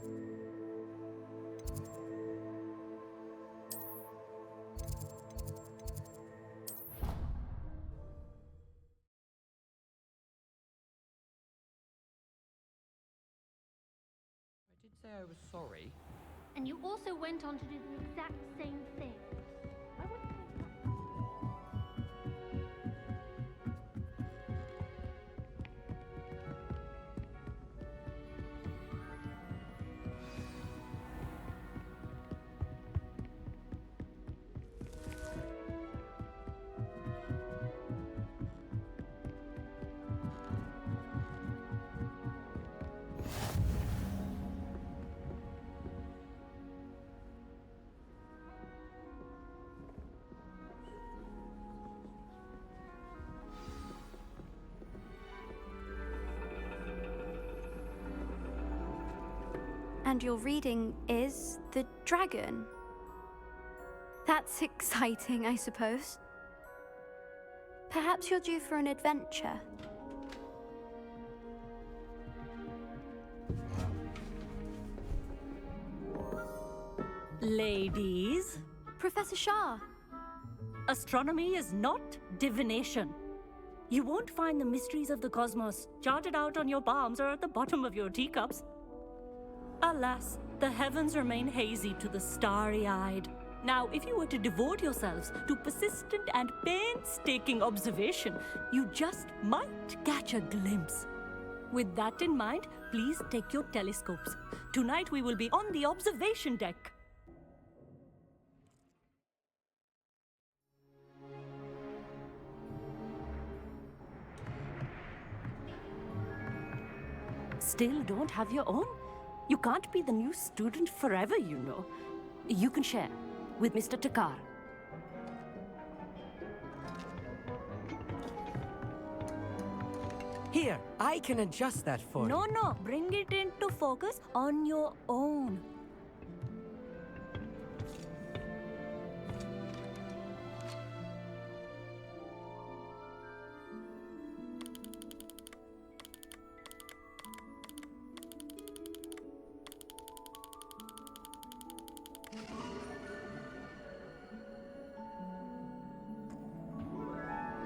I did say I was sorry. And you also went on to do the exact same thing. I wouldn't think that. And your reading is the dragon. That's exciting, I suppose. Perhaps you're due for an adventure. Ladies, Professor Shah. astronomy is not divination. You won't find the mysteries of the cosmos charted out on your palms or at the bottom of your teacups. Alas, the heavens remain hazy to the starry-eyed. Now, if you were to devote yourselves to persistent and painstaking observation, you just might catch a glimpse. With that in mind, please take your telescopes. Tonight we will be on the observation deck. Still don't have your own? You can't be the new student forever, you know. You can share with Mr. Takar. Here, I can adjust that for you. No, bring it into focus on your own.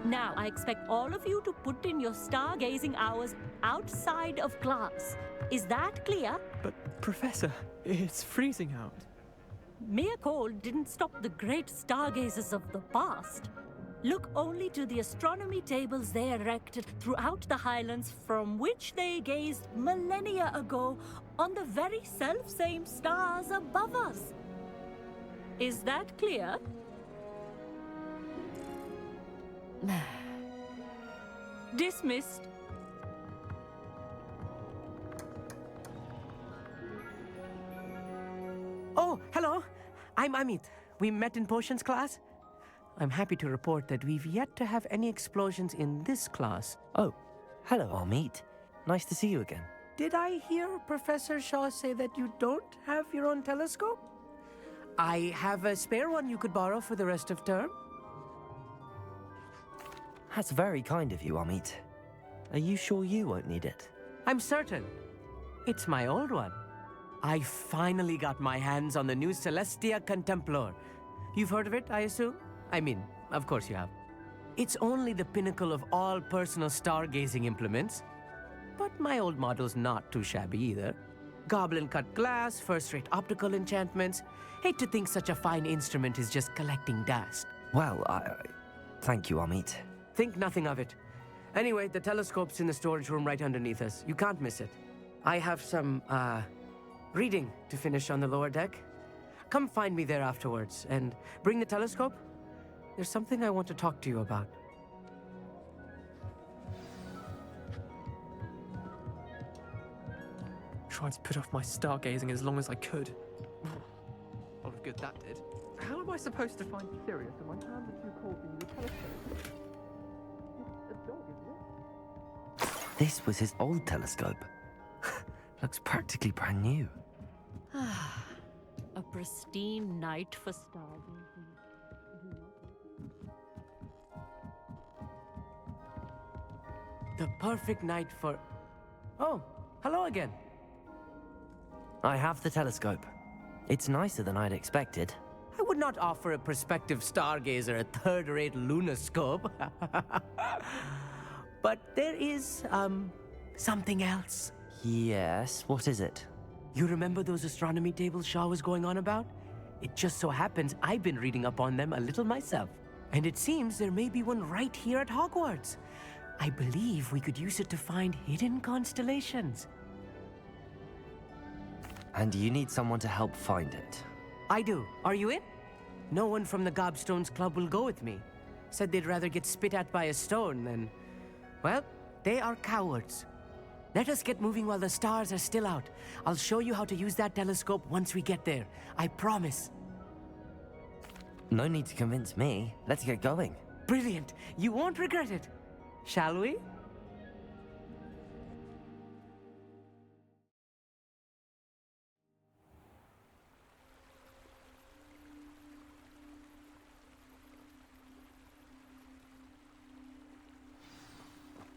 Now, I expect all of you to put in your stargazing hours outside of class. Is that clear? But, Professor, it's freezing out. Mere cold didn't stop the great stargazers of the past. Look only to the astronomy tables they erected throughout the highlands from which they gazed millennia ago on the very self-same stars above us. Is that clear? Dismissed. Oh, hello. I'm Amit. We met in potions class. I'm happy to report that we've yet to have any explosions in this class. Oh, hello, Amit. Nice to see you again. Did I hear Professor Shaw say that you don't have your own telescope? I have a spare one you could borrow for the rest of term. That's very kind of you, Amit. Are you sure you won't need it? I'm certain. It's my old one. I finally got my hands on the new Celestia Contemplar. You've heard of it, I assume? I mean, of course you have. It's only the pinnacle of all personal stargazing implements. But my old model's not too shabby either. Goblin-cut glass, first-rate optical enchantments. Hate to think such a fine instrument is just collecting dust. Well, thank you, Amit. Think nothing of it. Anyway, the telescope's in the storage room right underneath us. You can't miss it. I have some, reading to finish on the lower deck. Come find me there afterwards, and bring the telescope. There's something I want to talk to you about. Tried to put off my stargazing as long as I could. A lot of good that did. How am I supposed to find Sirius if my hands are too cold to use a telescope? It's a dog, isn't it? This was his old telescope. Looks practically brand new. A pristine night for stargazing. The perfect night for... Oh, hello again. I have the telescope. It's nicer than I'd expected. I would not offer a prospective stargazer a third-rate lunoscope. But there is, something else. Yes, what is it? You remember those astronomy tables Shaw was going on about? It just so happens I've been reading up on them a little myself. And it seems there may be one right here at Hogwarts. I believe we could use it to find hidden constellations. And you need someone to help find it. I do. Are you in? No one from the Gobstones Club will go with me. Said they'd rather get spit at by a stone than... Well, they are cowards. Let us get moving while the stars are still out. I'll show you how to use that telescope once we get there. I promise. No need to convince me. Let's get going. Brilliant. You won't regret it. Shall we?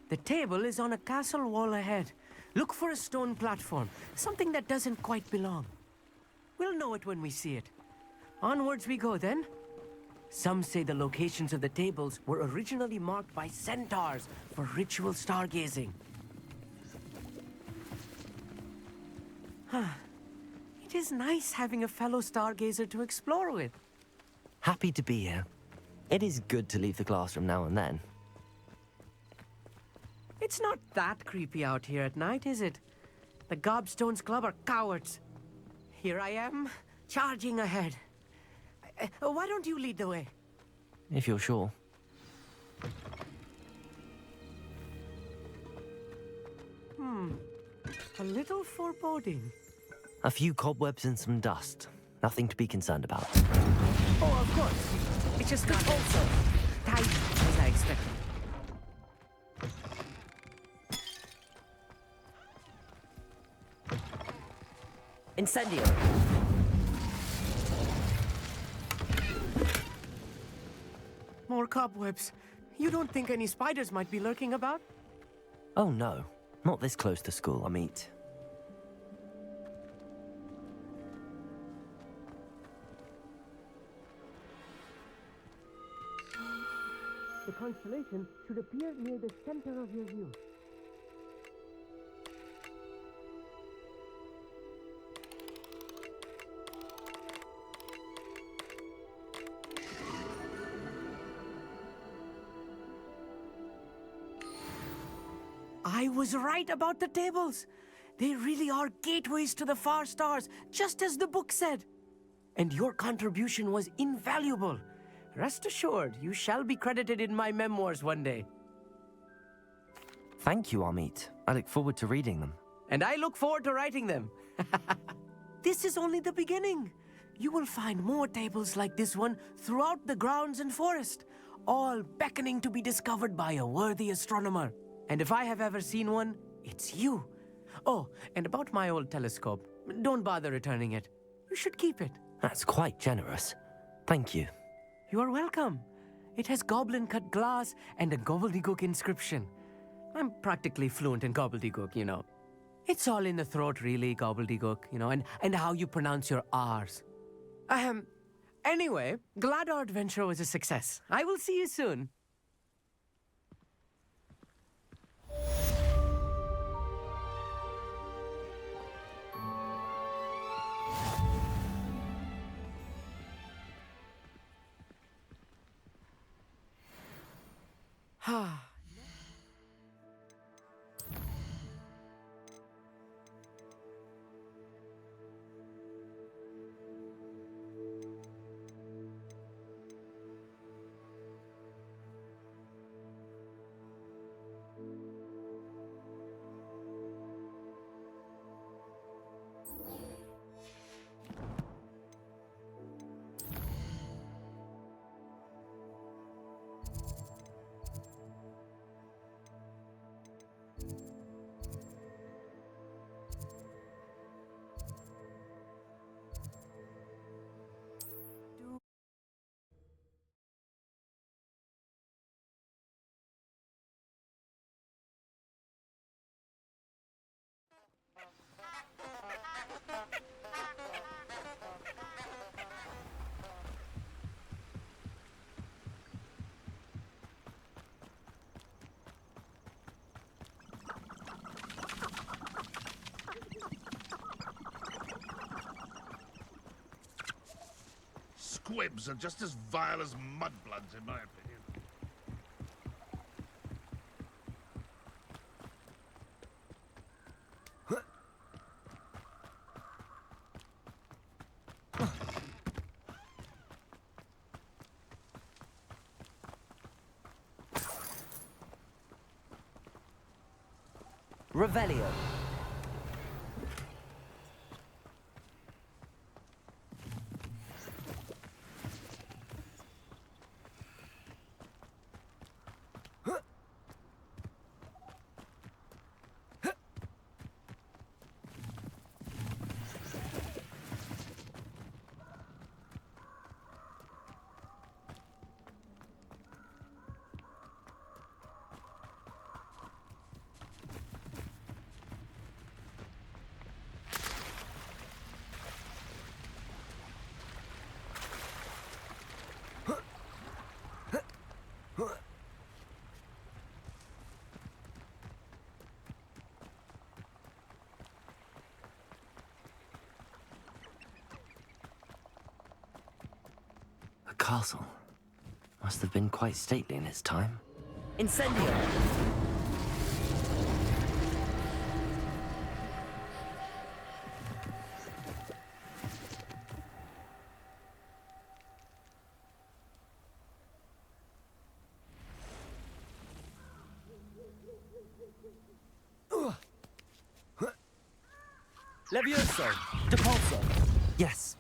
The table is on a castle wall ahead. Look for a stone platform, something that doesn't quite belong. We'll know it when we see it. Onwards we go then. Some say the locations of the tables were originally marked by centaurs for ritual stargazing. It is nice having a fellow stargazer to explore with. Happy to be here. It is good to leave the classroom now and then. It's not that creepy out here at night, is it? The Gobstones Club are cowards. Here I am, charging ahead. Why don't you lead the way? If you're sure. A little foreboding. A few cobwebs and some dust. Nothing to be concerned about. Oh, of course. It's just not also tight as I expected. Incendio! More cobwebs. You don't think any spiders might be lurking about? Oh no, not this close to school, Amit. The constellation should appear near the center of your view. I was right about the tables. They really are gateways to the far stars, just as the book said. And your contribution was invaluable. Rest assured, you shall be credited in my memoirs one day. Thank you, Amit. I look forward to reading them. And I look forward to writing them. This is only the beginning. You will find more tables like this one throughout the grounds and forest, all beckoning to be discovered by a worthy astronomer. And if I have ever seen one, it's you. Oh, and about my old telescope, don't bother returning it. You should keep it. That's quite generous. Thank you. You are welcome. It has goblin-cut glass and a gobbledygook inscription. I'm practically fluent in gobbledygook, you know. It's all in the throat, really, gobbledygook, you know, and how you pronounce your R's. Anyway, glad our adventure was a success. I will see you soon. squibs are just as vile as mudbloods, in my opinion. Revelio. The castle must have been quite stately in its time. Incendio! Levioso! Depulso! Yes.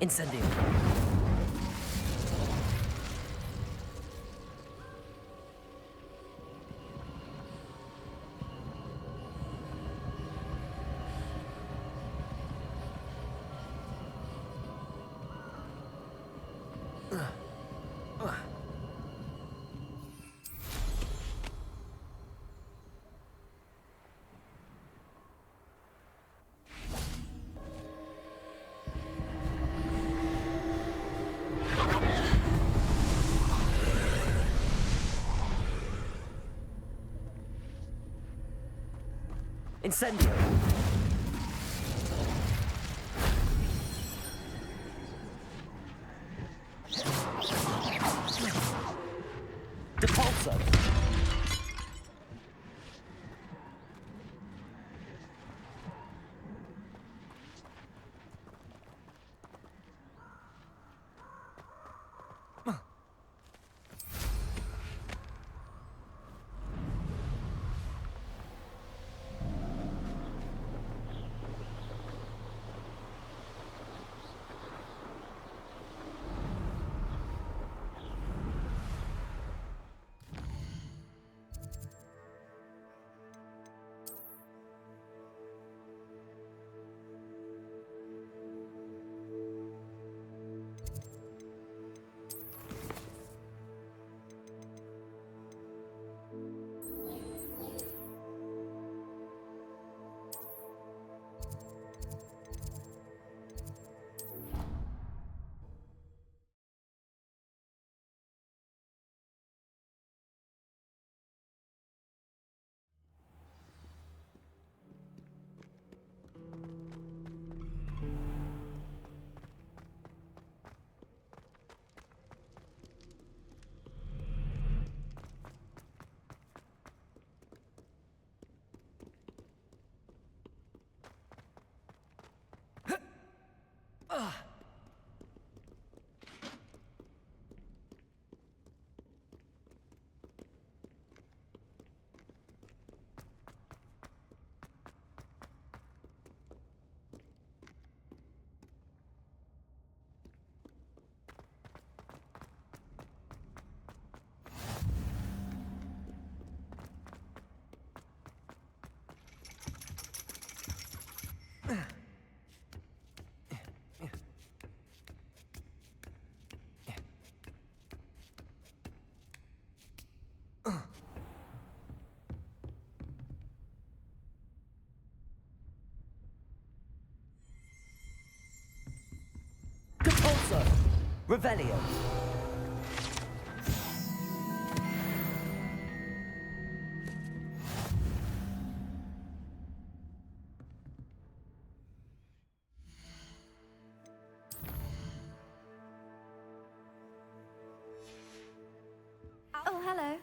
Incendio. Incendio! Depulso! Revelio. Oh, hello.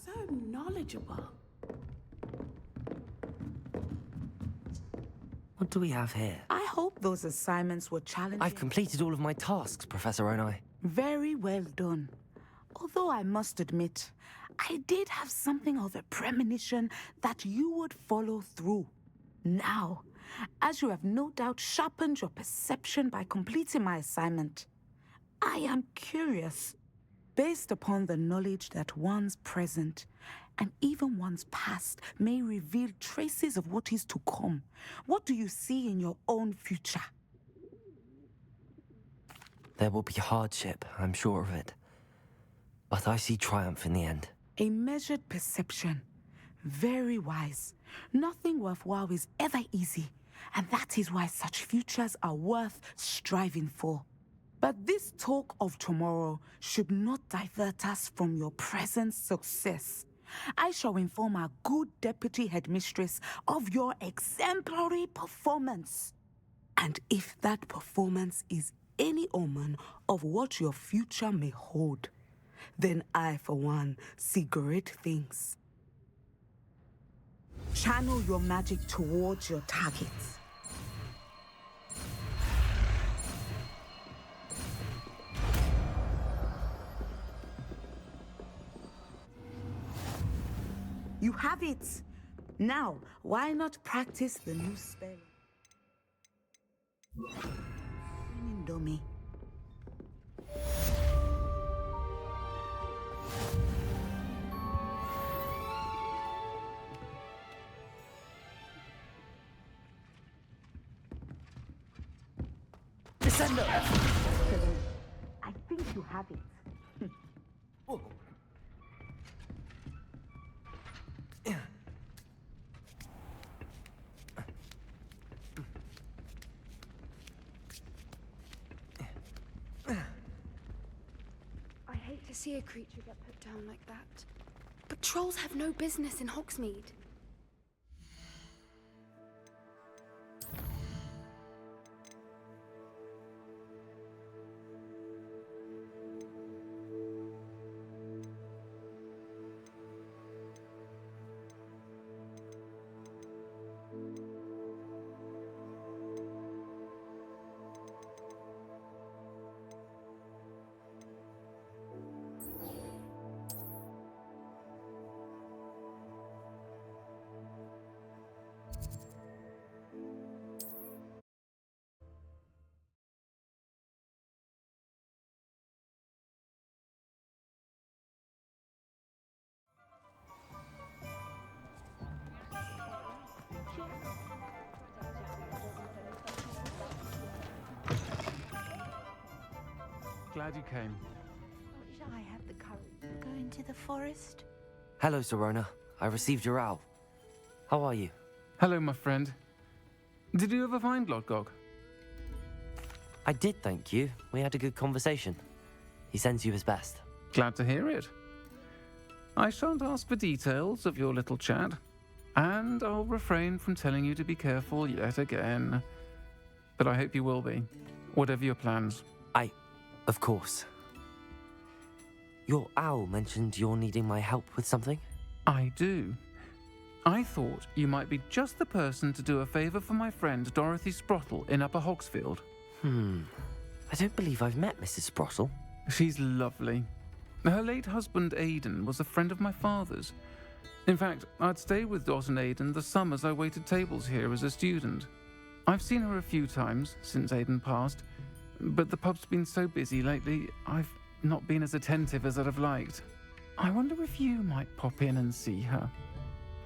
So knowledgeable. What do we have here? I hope those assignments were challenging. I've completed all of my tasks, Professor Onai. Very well done. Although I must admit, I did have something of a premonition that you would follow through. Now, as you have no doubt sharpened your perception by completing my assignment, I am curious. Based upon the knowledge that one's present and even one's past may reveal traces of what is to come, what do you see in your own future? There will be hardship, I'm sure of it. But I see triumph in the end. A measured perception. Very wise. Nothing worthwhile is ever easy, and that is why such futures are worth striving for. But this talk of tomorrow should not divert us from your present success. I shall inform our good deputy headmistress of your exemplary performance. And if that performance is any omen of what your future may hold, then I, for one, see great things. Channel your magic towards your targets. You have it. Now, why not practice the new spell? Indomie. Descendo! I think you have it. Oh. I hate to see a creature get put down like that. But trolls have no business in Hogsmeade. Glad you came. Wish I had the courage to go into the forest. Hello, Serona. I received your owl. How are you? Hello, my friend. Did you ever find Lodgog? I did, thank you. We had a good conversation. He sends you his best. Glad to hear it. I shan't ask for details of your little chat, and I'll refrain from telling you to be careful yet again. But I hope you will be, whatever your plans. Of course. Your owl mentioned you're needing my help with something? I do. I thought you might be just the person to do a favor for my friend Dorothy Sprottle in Upper Hogsfield. I don't believe I've met Mrs. Sprottle. She's lovely. Her late husband Aidan was a friend of my father's. In fact, I'd stay with Dot and Aidan the summers I waited tables here as a student. I've seen her a few times since Aidan passed, but the pub's been so busy lately, I've not been as attentive as I'd have liked. I wonder if you might pop in and see her.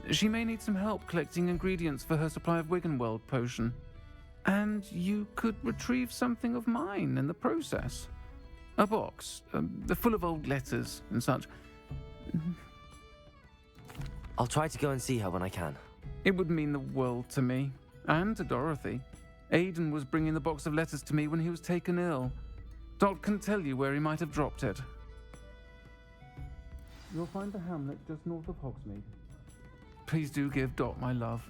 She may need some help collecting ingredients for her supply of Wiggenweld potion. And you could retrieve something of mine in the process. A box, full of old letters and such. I'll try to go and see her when I can. It would mean the world to me, and to Dorothy. Aidan was bringing the box of letters to me when he was taken ill. Dot can tell you where he might have dropped it. You'll find the hamlet just north of Hogsmeade. Please do give Dot my love.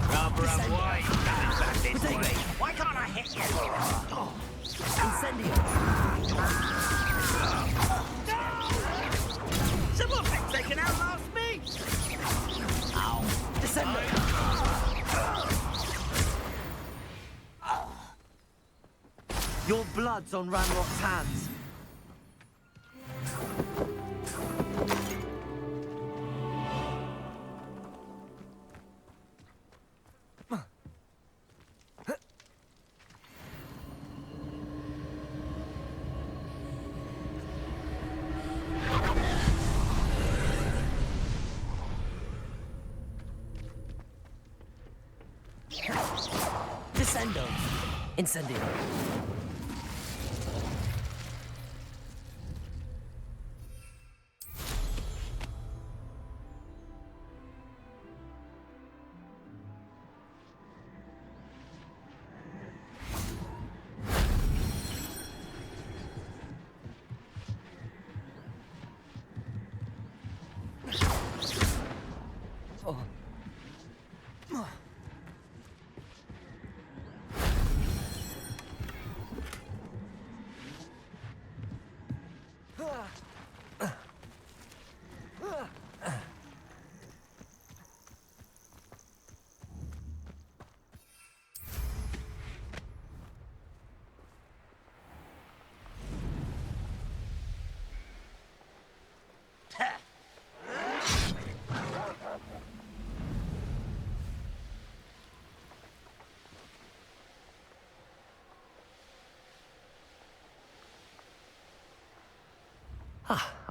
Rubber and white, coming back this way. Why can't I hit you? Incendio. Someone thinks they can outlast me. Ow. Descendo. Your blood's on Ranrock's hands. Descendo. Incendio.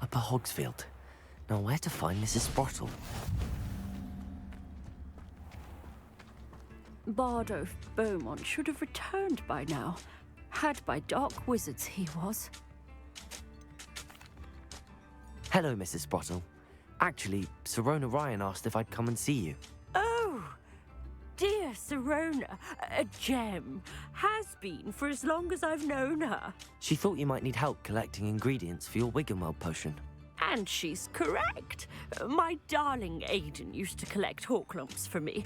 Upper Hogsfield. Now where to find Mrs. Sprottle? Bardolph Beaumont should have returned by now. Had by dark wizards he was. Hello, Mrs. Sprottle. Actually, Sirona Ryan asked if I'd come and see you. Oh, dear. Yes, Sirona, a gem. Has been for as long as I've known her. She thought you might need help collecting ingredients for your Wiggenweld potion. And she's correct. My darling Aiden used to collect Horklumps for me.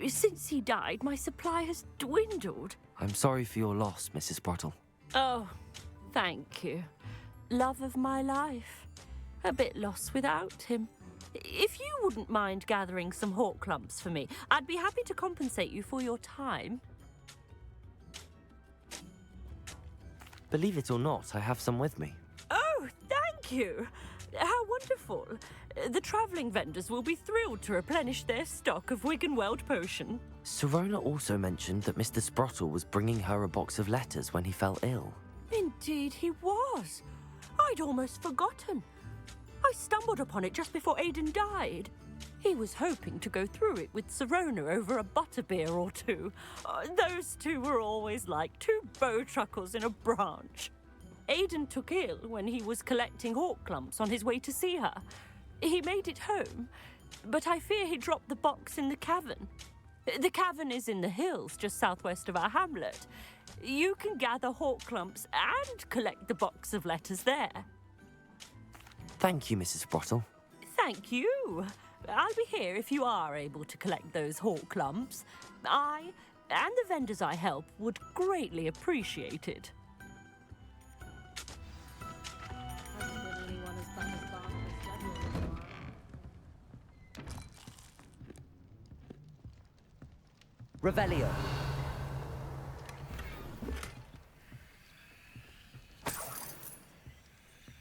Since he died, my supply has dwindled. I'm sorry for your loss, Mrs. Sprottle. Oh, thank you. Love of my life. A bit lost without him. If you wouldn't mind gathering some Horklumps for me, I'd be happy to compensate you for your time. Believe it or not, I have some with me. Oh, thank you. How wonderful. The travelling vendors will be thrilled to replenish their stock of Wiggenweld potion. Sirona also mentioned that Mr. Sprottle was bringing her a box of letters when he fell ill. Indeed he was. I'd almost forgotten. I stumbled upon it just before Aiden died. He was hoping to go through it with Sirona over a butterbeer or two. Those two were always like two bowtruckles in a branch. Aiden took ill when he was collecting Horklumps on his way to see her. He made it home, but I fear he dropped the box in the cavern. The cavern is in the hills just southwest of our hamlet. You can gather Horklumps and collect the box of letters there. Thank you, Mrs. Sprottle. Thank you. I'll be here if you are able to collect those Horklumps. I and the vendors I help would greatly appreciate it. Revelio.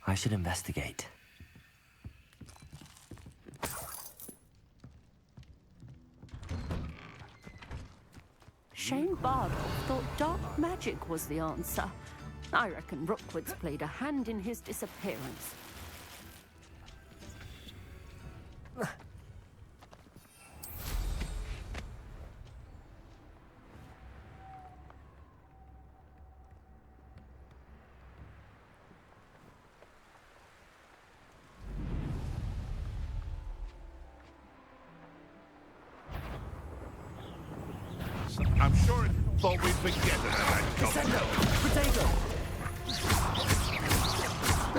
I should investigate. Shane Bardolph thought dark magic was the answer. I reckon Rookwood's played a hand in his disappearance. I'm sure it thought we'd forget about that Incendio! Potato!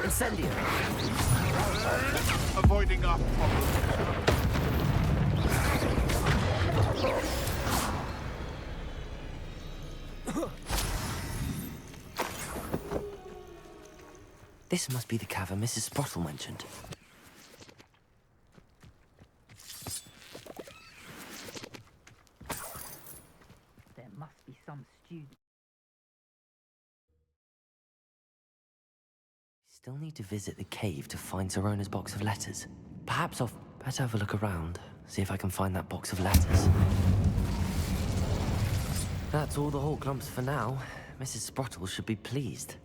Incendio! Avoiding our problems. This must be the cavern Mrs. Sprottle mentioned. There must be some student. Still need to visit the cave to find Sirona's box of letters. Perhaps I'll better have a look around, see if I can find that box of letters. That's all the Horklumps for now. Mrs. Sprottle should be pleased.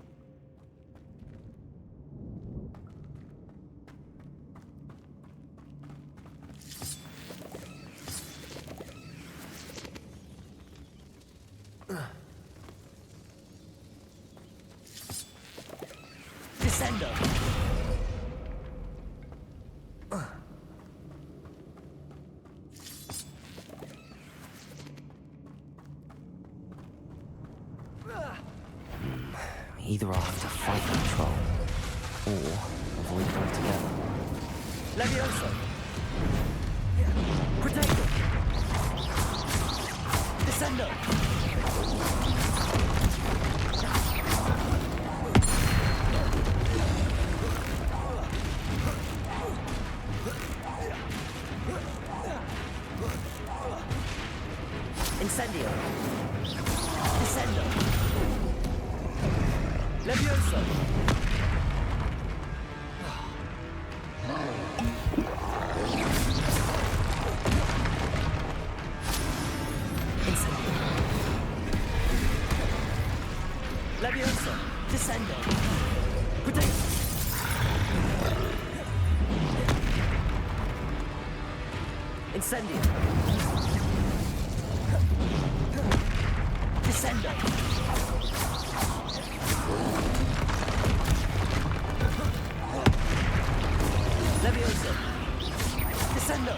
Descendo! Either I'll have to fight the troll, or avoid it altogether. Levioso! Potato! Descendo! Incendio! Descendo! Levioso! Incendio! Levioso! Descendo! Potato! Incendio! Descendo! Levioso! Descendo!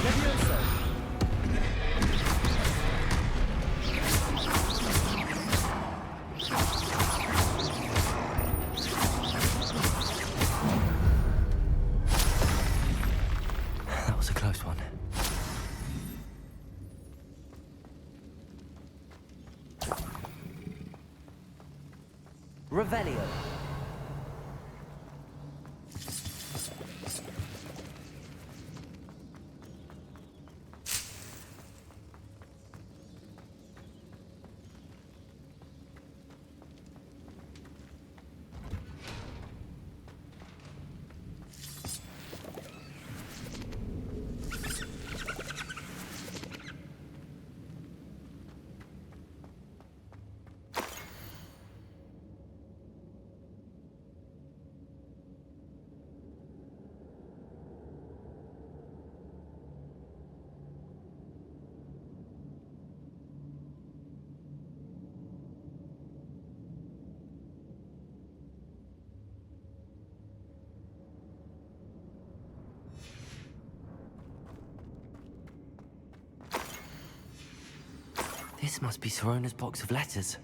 Levioso. That was a close one. Revelio. This must be Sorona's box of letters.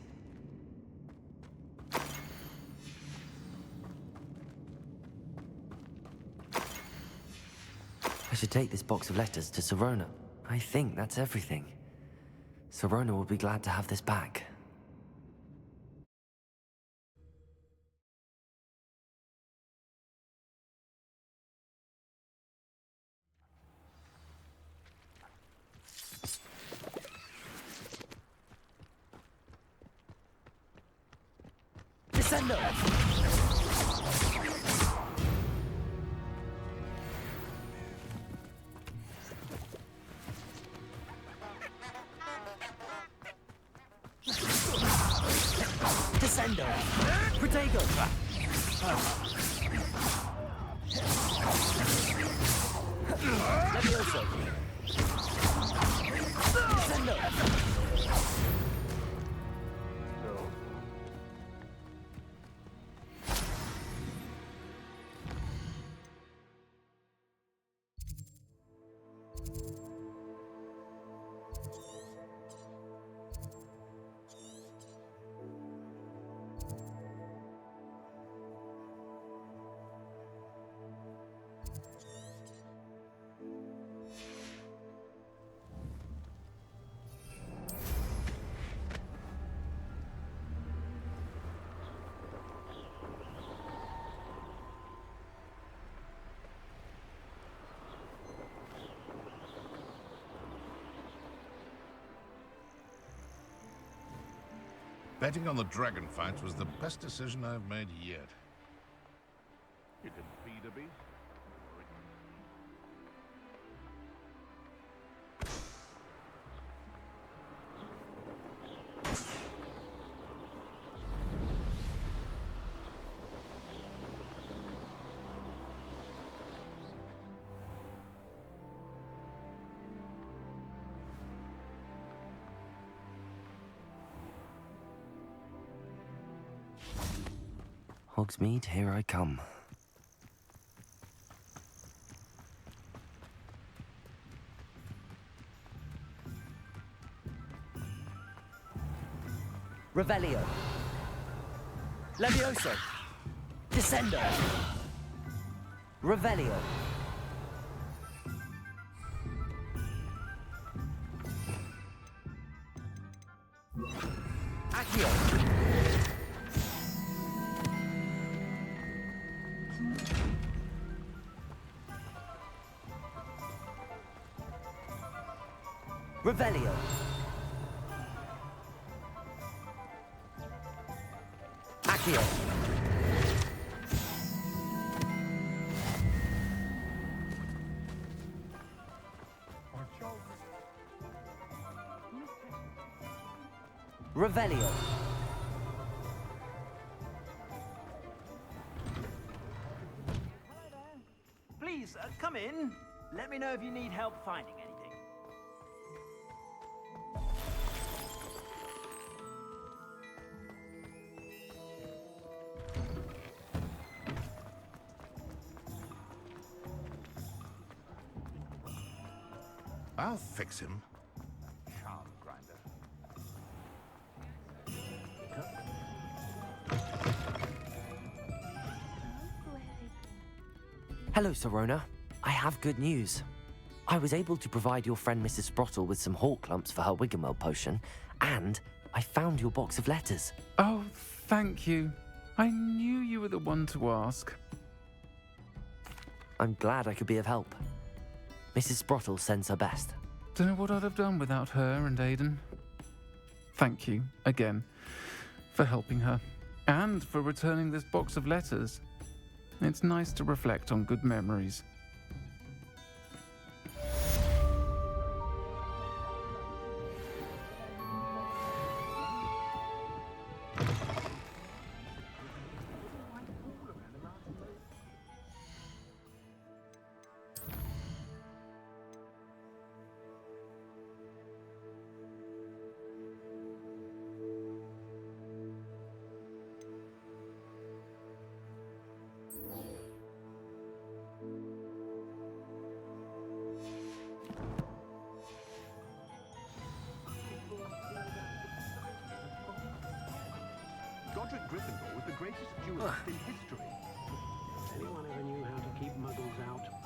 I should take this box of letters to Sorona. I think that's everything. Sorona will be glad to have this back. Descendo. Descendo. Protego. Levioso. Descendo. Betting on the dragon fight was the best decision I've made yet. You can feed a beast. Hogsmeade, here I come. Revelio. Levioso. Descendo. Revelio. Accio. Revelio. Accio. Revelio. Please, come in. Let me know if you need help finding anything. I'll fix him. Charm grinder. Hello, Serona. I have good news. I was able to provide your friend Mrs. Sprottle with some hawk lumps for her Wiggamel potion, and I found your box of letters. Oh, thank you. I knew you were the one to ask. I'm glad I could be of help. Mrs. Sprottle sends her best. Don't know what I'd have done without her and Aidan. Thank you, again, for helping her, and for returning this box of letters. It's nice to reflect on good memories. Godric Gryffindor was the greatest duelist in history. If anyone ever knew how to keep muggles out, it was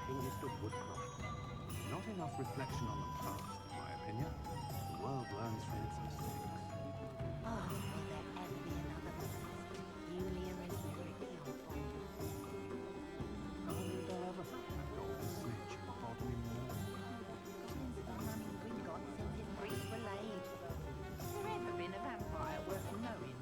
Hengist of Woodcroft. Not enough reflection on the past, in my opinion. The world learns from its mistakes. Oh, will there ever be another Julia and Ricky on No one did I ever think that golden snitch bothered me more. Goblins have mummy Gringotts since his priests were laid. Has there ever been a vampire worth knowing?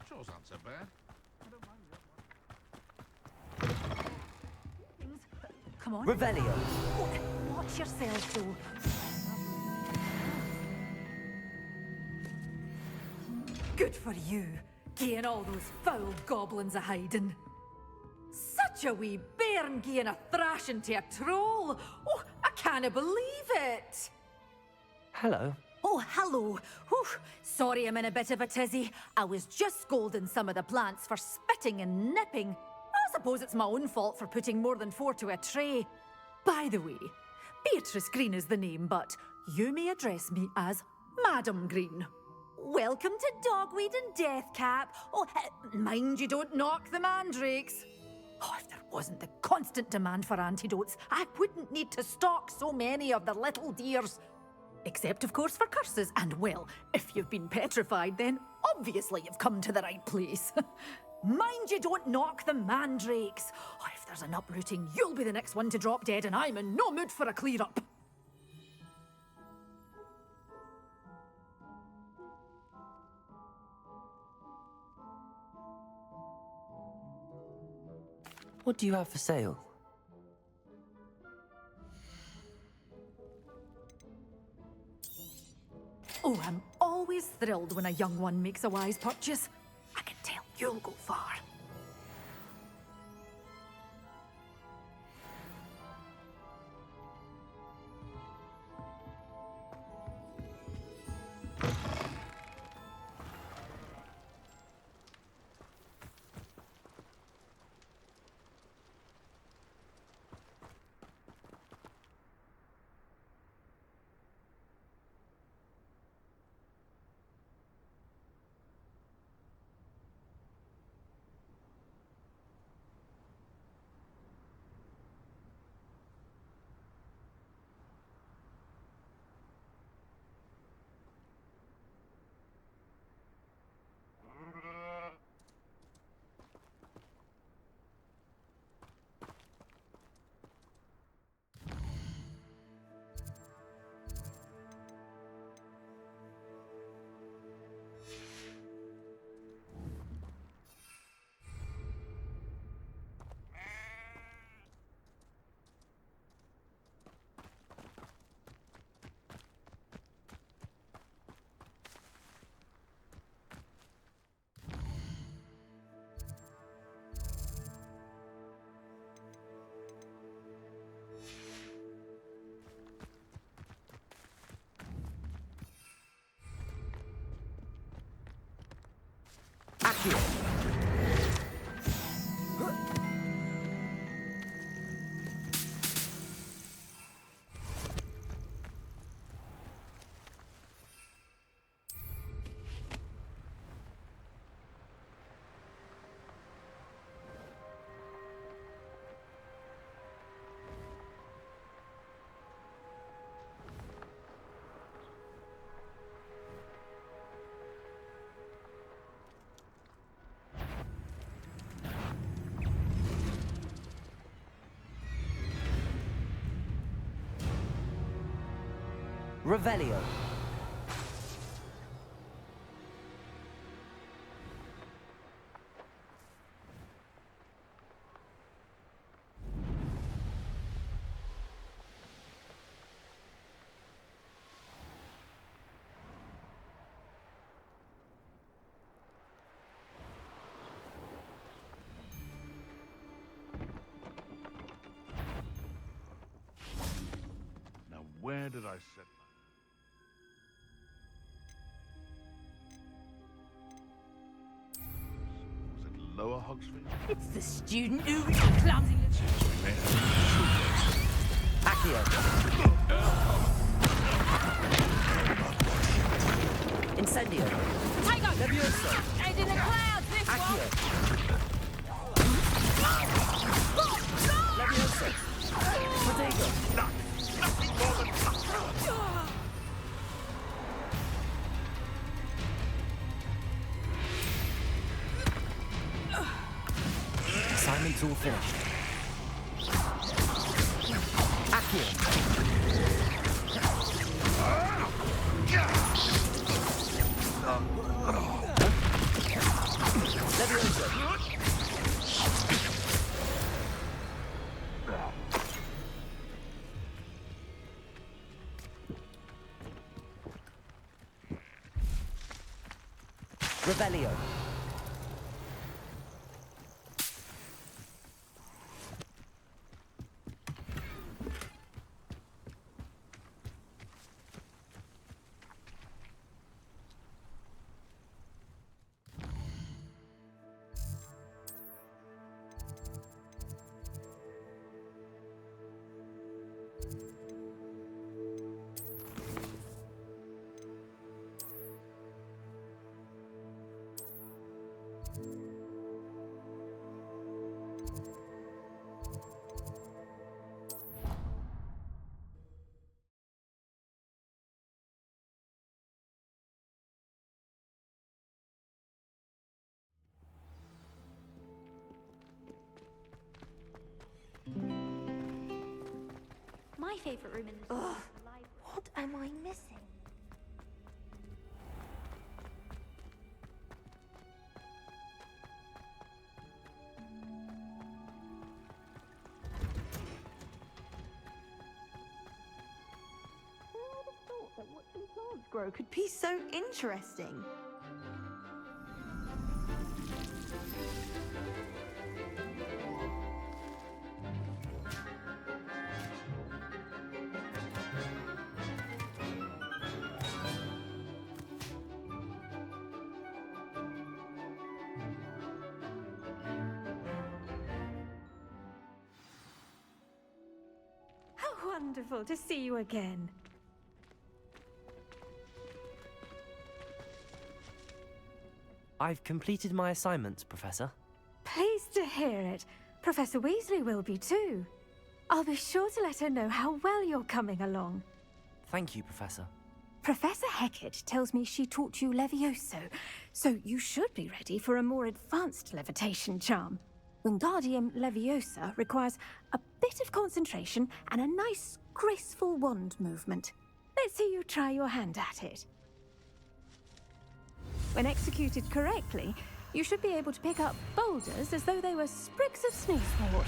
Chores aren't so bad. Come on. Revelio. Watch yourself, though. Good for you, getting all those foul goblins a hiding. Such a wee bairn getting a thrashing to a troll. Oh, I can't believe it. Hello. Oh, hello. Whew. Sorry I'm in a bit of a tizzy. I was just scolding some of the plants for spitting and nipping. I suppose it's my own fault for putting more than 4 to a tray. By the way, Beatrice Green is the name, but you may address me as Madam Green. Welcome to Dogweed and Deathcap. Oh, mind you don't knock the mandrakes. Oh, if there wasn't the constant demand for antidotes, I wouldn't need to stock so many of the little dears. Except, of course, for curses. And, well, if you've been petrified, then obviously you've come to the right place. Mind you don't knock the mandrakes. Oh, if there's an uprooting, you'll be the next one to drop dead, and I'm in no mood for a clear-up. What do you have for sale? Oh, I'm always thrilled when a young one makes a wise purchase. I can tell you'll go far. Accio. Revelio. Now, where did I set Was it Lower Hogsfield? It's the student who clumsy Accio. Incendio. Tiger! Levioso. Head in the clouds, this Accio. Levioso. Protego. Nothing more than Assignment's all finished. Accio. Levioso. Revelio. My favourite room in the library. What am I missing? That watching plants grow could be so interesting. How wonderful to see you again. I've completed my assignments, Professor. Pleased to hear it. Professor Weasley will be too. I'll be sure to let her know how well you're coming along. Thank you, Professor. Professor Hecat tells me she taught you Levioso, so you should be ready for a more advanced levitation charm. Wingardium Leviosa requires a bit of concentration and a nice, graceful wand movement. Let's see you try your hand at it. When executed correctly, you should be able to pick up boulders as though they were sprigs of sneezewort.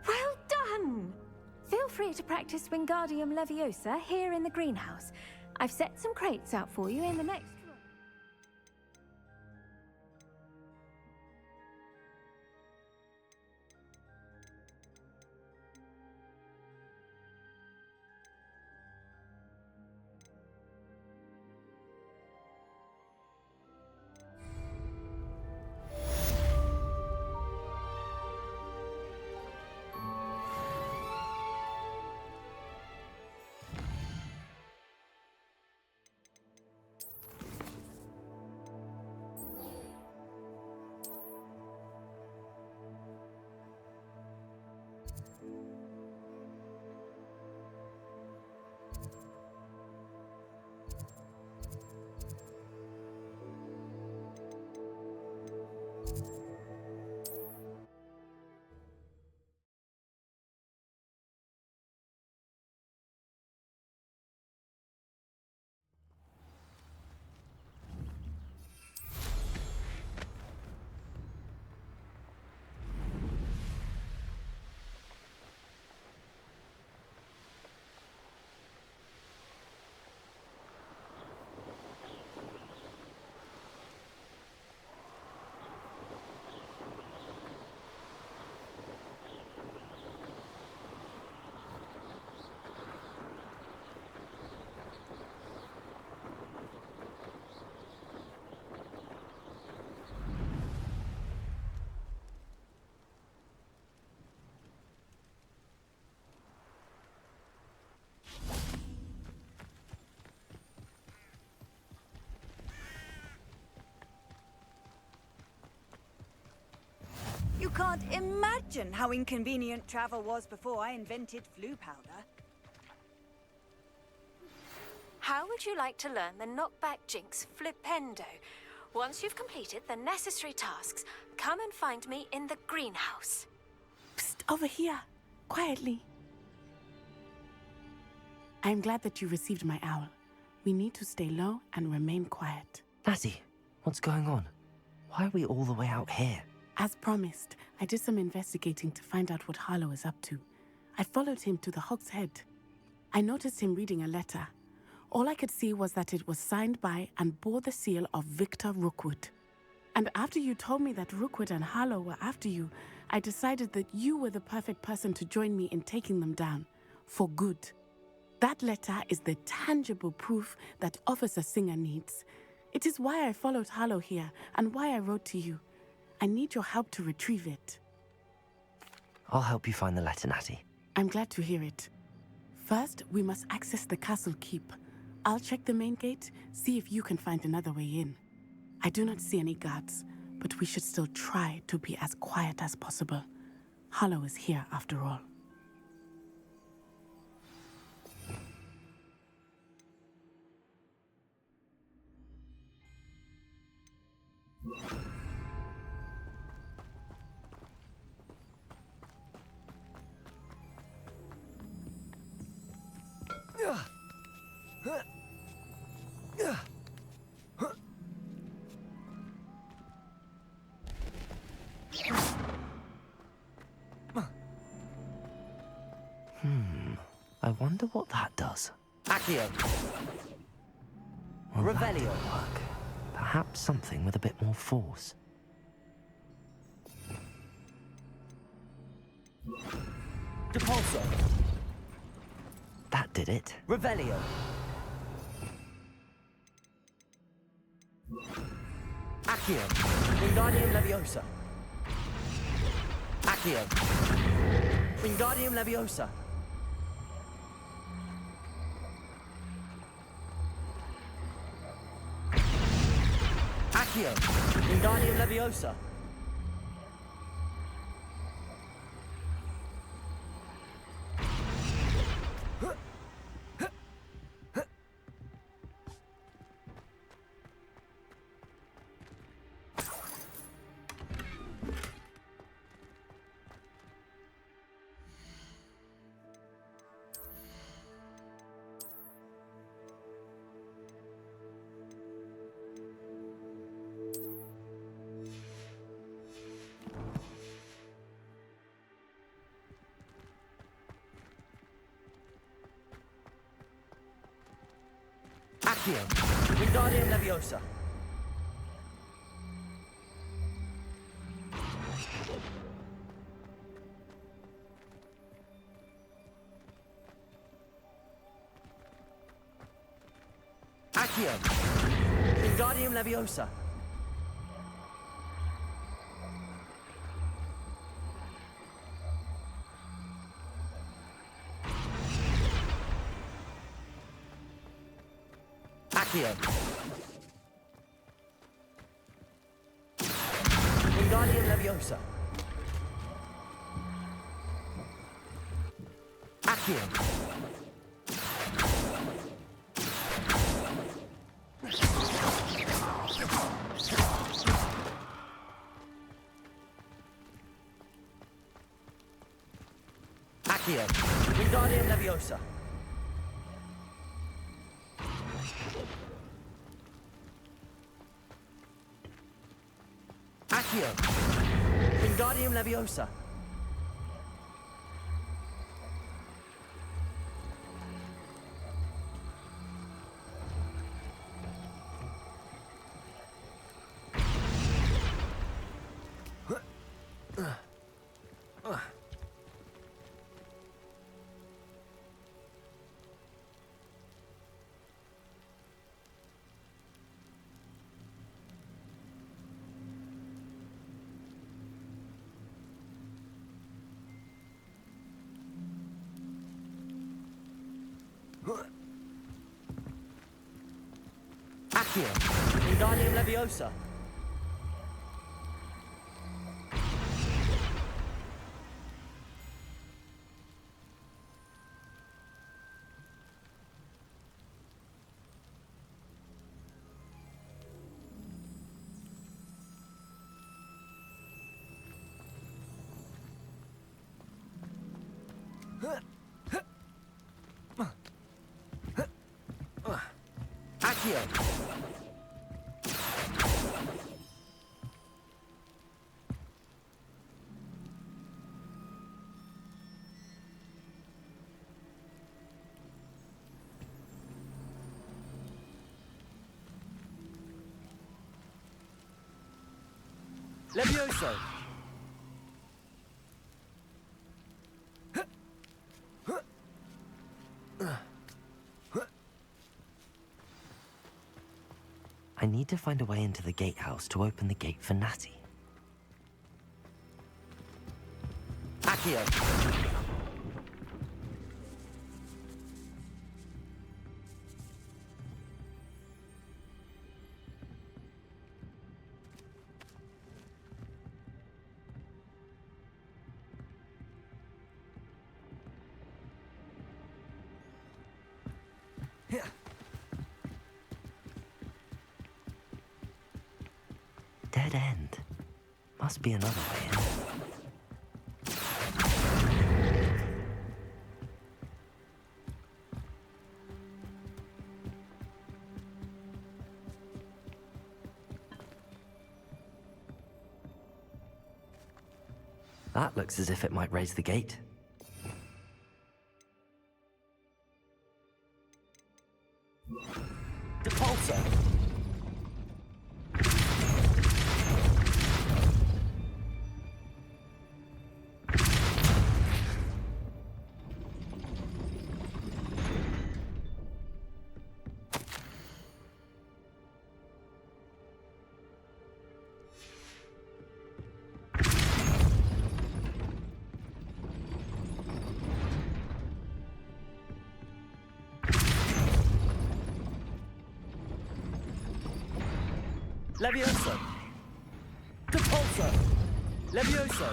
Well done! Feel free to practice Wingardium Leviosa here in the greenhouse. I've set some crates out for you in the next room. You can't imagine how inconvenient travel was before I invented flu powder. How would you like to learn the knockback jinx flipendo? Once you've completed the necessary tasks, come and find me in the greenhouse. Psst, over here. Quietly. I'm glad that you received my owl. We need to stay low and remain quiet. Natty, what's going on? Why are we all the way out here? As promised, I did some investigating to find out what Harlow is up to. I followed him to the Hog's Head. I noticed him reading a letter. All I could see was that it was signed by and bore the seal of Victor Rookwood. And after you told me that Rookwood and Harlow were after you, I decided that you were the perfect person to join me in taking them down. For good. That letter is the tangible proof that Officer Singer needs. It is why I followed Harlow here and why I wrote to you. I need your help to retrieve it. I'll help you find the letter, Natty. I'm glad to hear it. First, we must access the castle keep. I'll check the main gate, see if you can find another way in. I do not see any guards, but we should still try to be as quiet as possible. Harlow is here after all. I wonder what that does. Accio. Will that Revelio. work? Perhaps something with a bit more force. Depulso. That did it. Revelio. Accio. Wingardium Leviosa. Accio. Wingardium Leviosa. Accio. Wingardium Leviosa. Accio. Wingardium Leviosa. Accio. Wingardium Leviosa. Accio. Wingardium Leviosa. Accio. Accio. Wingardium Leviosa. Accio. Wingardium Leviosa. Accio. Wingardium Leviosa. Accio! Levioso! I need to find a way into the gatehouse to open the gate for Natty. Accio! Dead end. Must be another way in. That looks as if it might raise the gate. Depulso! Levioso! Depulso! Levioso!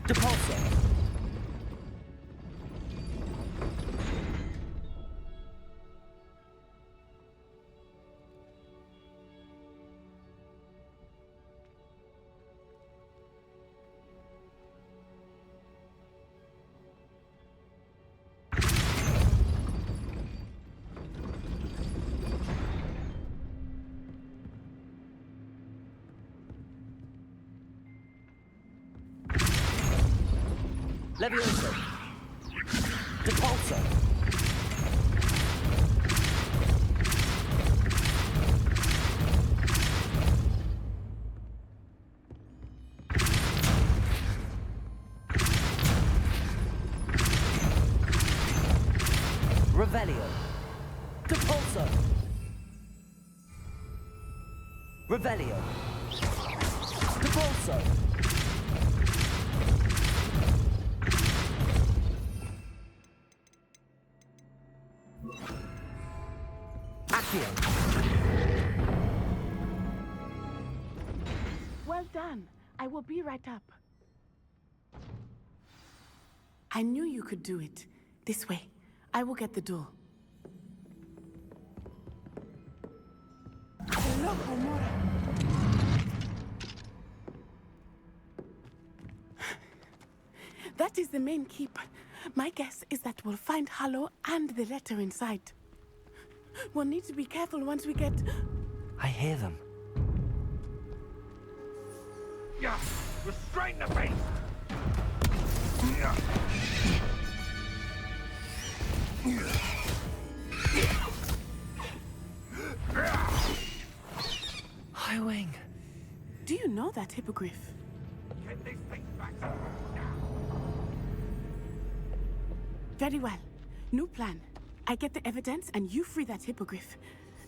Depulso! Levioso! Depulso! Revelio! Depulso! Revelio! Depulso! Well done. I will be right up. I knew you could do it. This way. I will get the door. Hello, Homora. That is the main keep. My guess is that we'll find Hallow and the letter inside. We'll need to be careful once we get... I hear them. Yeah, restrain the beast! Highwing. Do you know that hippogriff? Get these things back now! Very well. New plan. I get the evidence and you free that hippogriff.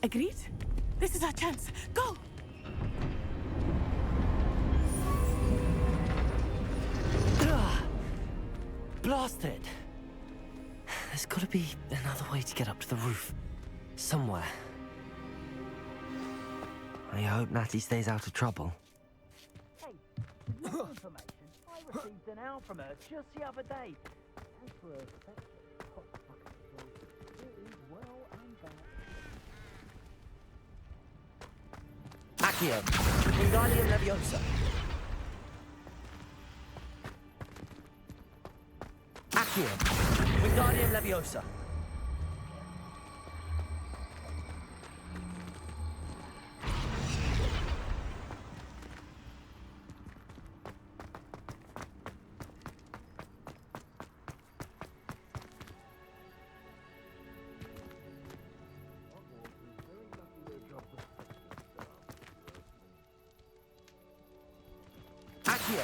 Agreed? This is our chance. Go! Blast it! There's gotta be another way to get up to the roof. Somewhere. I hope Natty stays out of trouble. Hey, for your information, I received an owl from her just the other day. As for her sexual cockfucking skills, it is well and bad. Accio! Wingardium Leviosa. Accio. Wingardium Leviosa. Accio.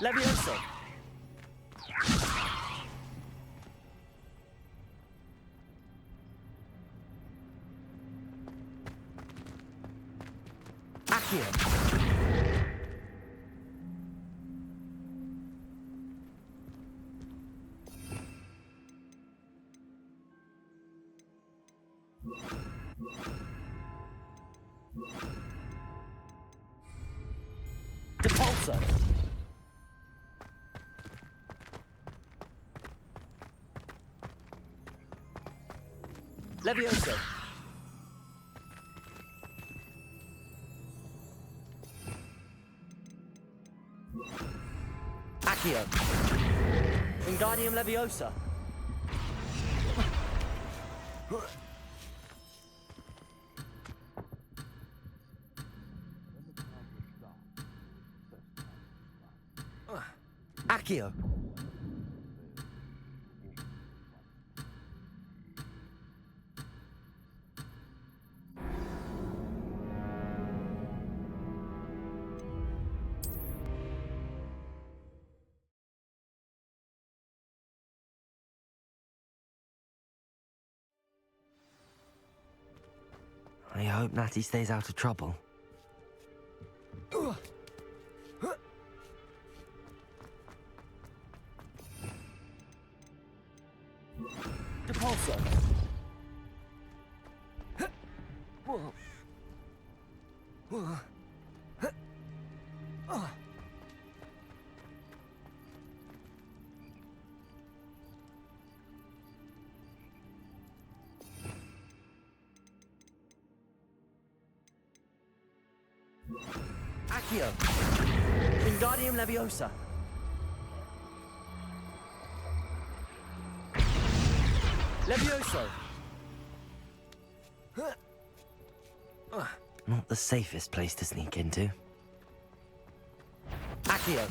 Levioso. Accio. Depulso. Levioso. Accio. Wingardium Leviosa. Accio. I hope Natty stays out of trouble. Depulso. Accio. Wingardium Leviosa. Levioso. Not the safest place to sneak into. Accio.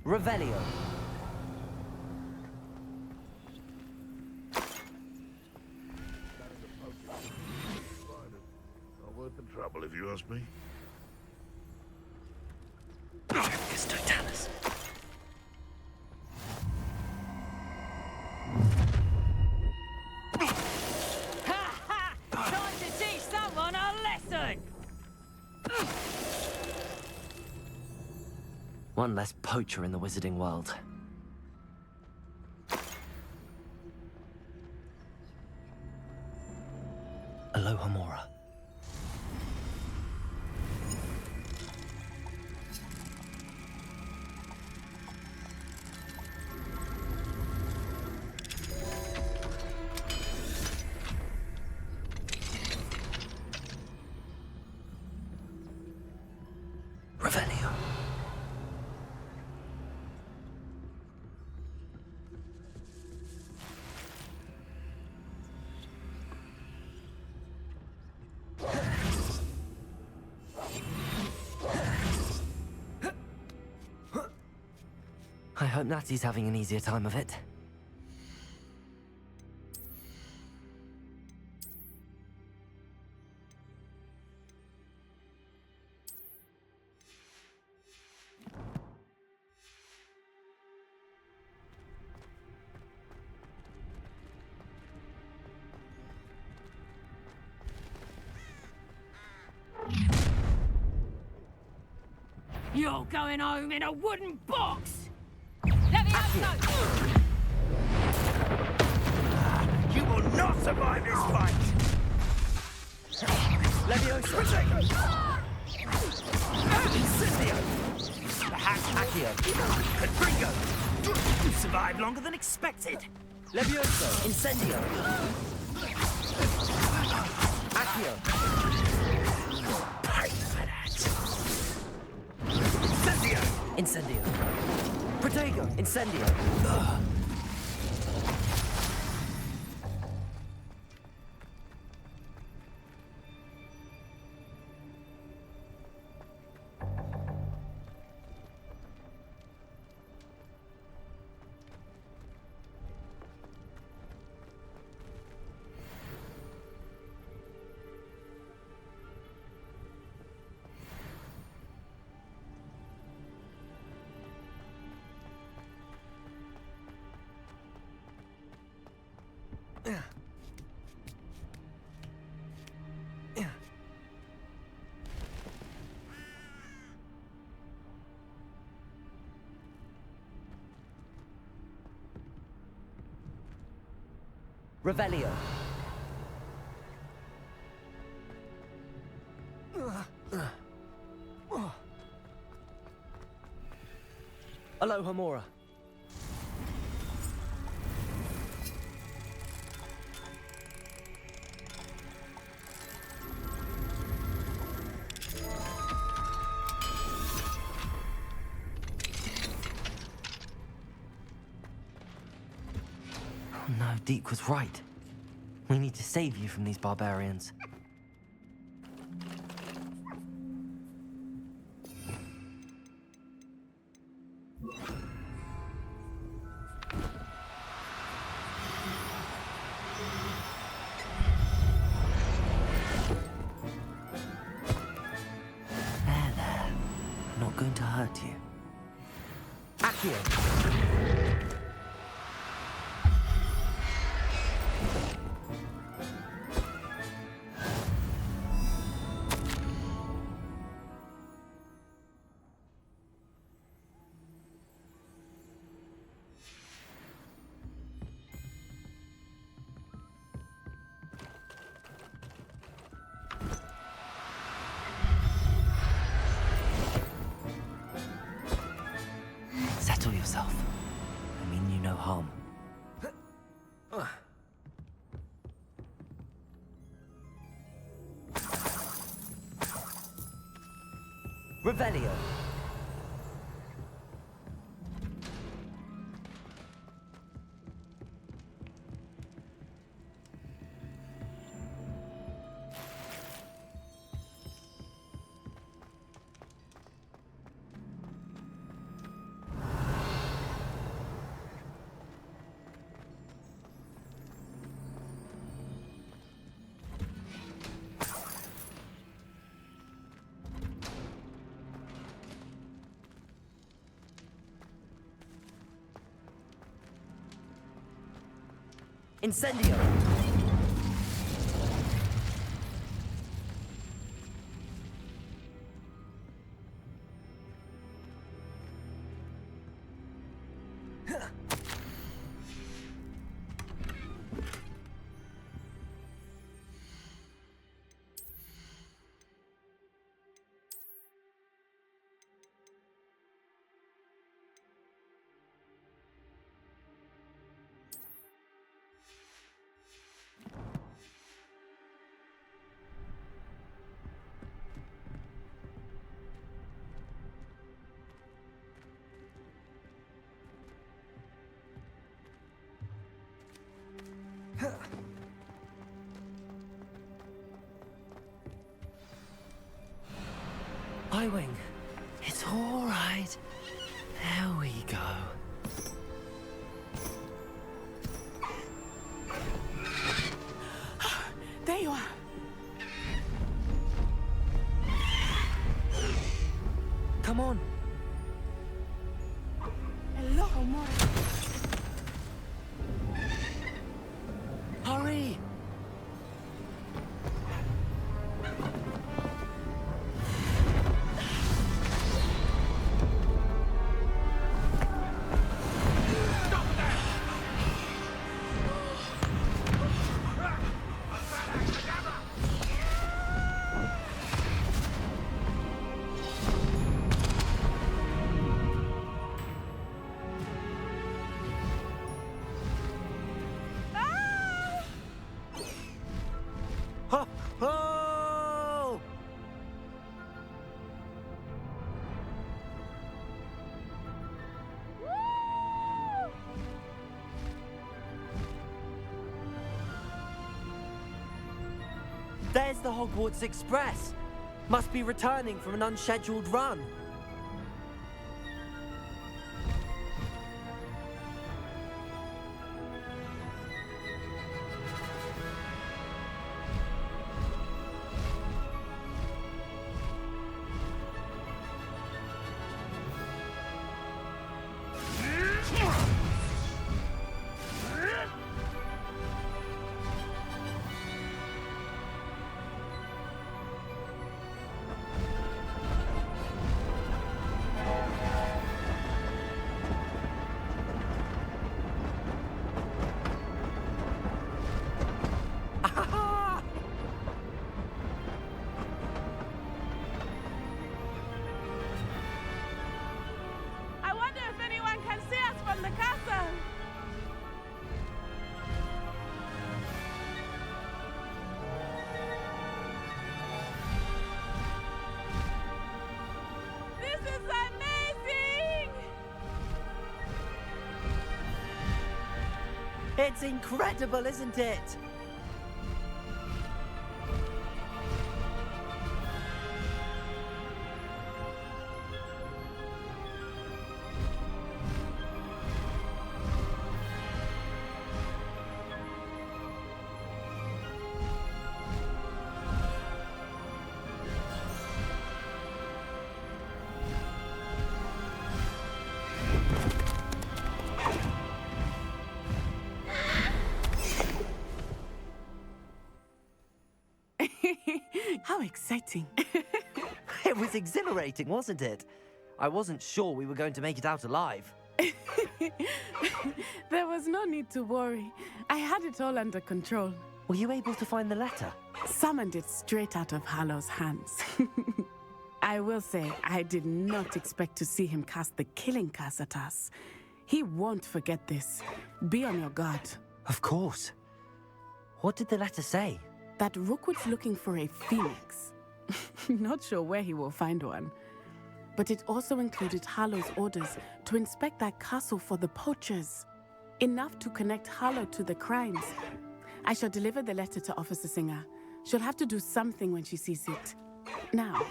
Revelio. Not worth the trouble, if you ask me. Tremicus Totalis. Time to teach someone a lesson! One less poacher in the wizarding world. Aloha Mora. Revelio. I hope Natty's having an easier time of it. You're going home in a wooden box! Levioso! You will not survive this fight! Levioso! Incendio! Accio! Confringo! You survived longer than expected! Levioso! Incendio! Accio! Pay for that! Incendio! Incendio! Protego! Incendio! Revelio. Aloha Mora. Oh no, Deke was right. We need to save you from these barbarians. There. I'm not going to hurt you. Accio! Settle yourself. I mean you no harm. Revelio. Incendio! Highwing, it's all right. There we go. There you are. Come on. Hello, Mora. Hurry! There's the Hogwarts Express. Must be returning from an unscheduled run. I wonder if anyone can see us from the castle. This is amazing! It's incredible, isn't it? How exciting. It was exhilarating, wasn't it? I wasn't sure we were going to make it out alive. There was no need to worry. I had it all under control. Were you able to find the letter? Summoned it straight out of Hallow's hands. I will say, I did not expect to see him cast the killing curse at us. He won't forget this. Be on your guard. Of course. What did the letter say? That Rookwood's looking for a phoenix. Not sure where he will find one. But it also included Hallow's orders to inspect that castle for the poachers. Enough to connect Hallow to the crimes. I shall deliver the letter to Officer Singer. She'll have to do something when she sees it. Now,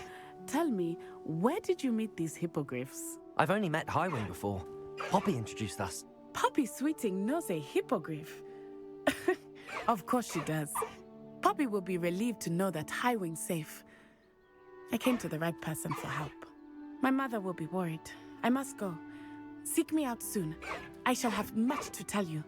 tell me, where did you meet these hippogriffs? I've only met Highwing before. Poppy introduced us. Poppy Sweeting knows a hippogriff. Of course she does. Poppy will be relieved to know that Highwing's safe. I came to the right person for help. My mother will be worried. I must go. Seek me out soon. I shall have much to tell you.